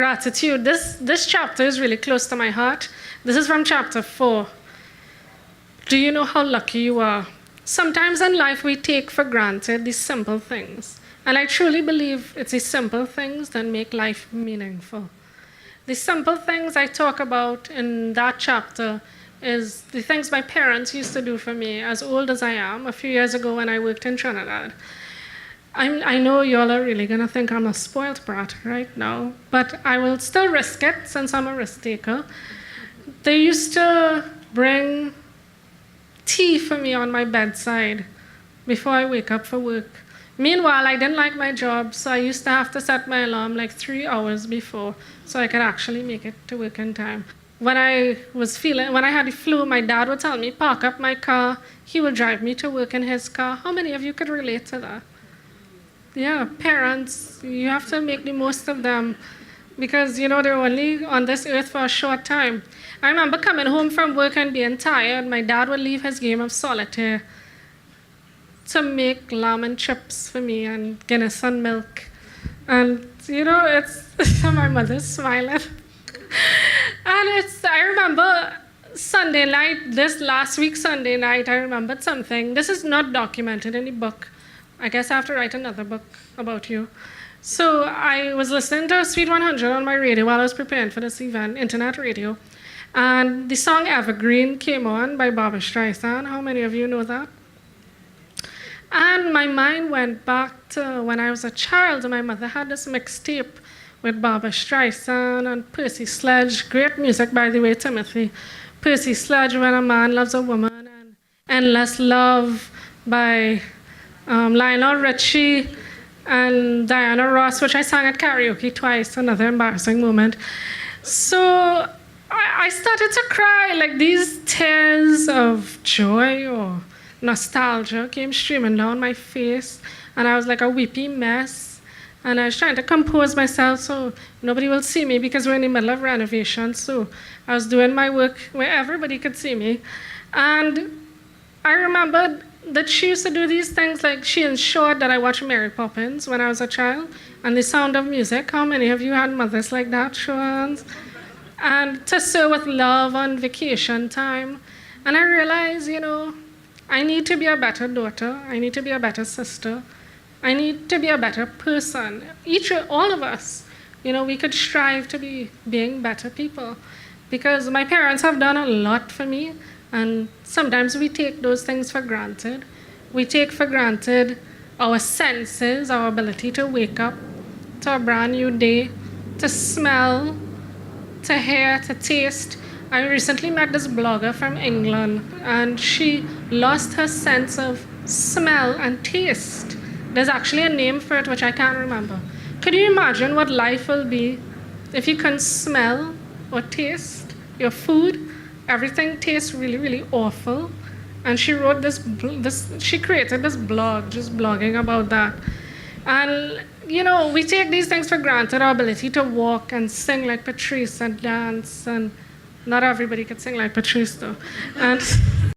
Gratitude. This chapter is really close to my heart. This is from chapter 4. Do you know how lucky you are? Sometimes in life we take for granted these simple things. And I truly believe it's these simple things that make life meaningful. The simple things I talk about in that chapter is the things my parents used to do for me, as old as I am, a few years ago when I worked in Trinidad. I know y'all are really gonna think I'm a spoiled brat right now, but I will still risk it since I'm a risk taker. They used to bring tea for me on my bedside before I wake up for work. Meanwhile, I didn't like my job, so I used to have to set my alarm like 3 hours before so I could actually make it to work in time. When I had the flu, my dad would tell me, park up my car. He would drive me to work in his car. How many of you could relate to that? Yeah, parents, you have to make the most of them because, they're only on this earth for a short time. I remember coming home from work and being tired. My dad would leave his game of solitaire to make lamb and chips for me and Guinness and milk. And, it's my mother's smiling. And I remember Sunday night, this last week Sunday night, I remembered something. This is not documented in the book. I guess I have to write another book about you. So I was listening to Sweet 100 on my radio while I was preparing for this event, internet radio. And the song Evergreen came on by Barbra Streisand. How many of you know that? And my mind went back to when I was a child, and my mother had this mixtape with Barbra Streisand and Percy Sledge. Great music, by the way, Timothy. Percy Sledge, When a Man Loves a Woman, and Endless Love by Lionel Richie and Diana Ross, which I sang at karaoke twice, another embarrassing moment. So I started to cry, like these tears of joy or nostalgia came streaming down my face, and I was like a weepy mess. And I was trying to compose myself so nobody will see me because we're in the middle of renovation. So I was doing my work where everybody could see me. And I remembered that she used to do these things, like she ensured that I watched Mary Poppins when I was a child, and The Sound of Music. How many of you had mothers like that? Show hands. And to sew with love on vacation time. And I realized, I need to be a better daughter. I need to be a better sister. I need to be a better person. All of us, we could strive to be being better people. Because my parents have done a lot for me, and sometimes we take those things for granted. We take for granted our senses, our ability to wake up to a brand new day, to smell, to hear, to taste. I recently met this blogger from England, and she lost her sense of smell and taste. There's actually a name for it, which I can't remember. Could you imagine what life will be if you can smell or taste your food? Everything tastes really, really awful. And she wrote she created this blog, just blogging about that. And, we take these things for granted, our ability to walk and sing like Patrice and dance. And not everybody could sing like Patrice, though. And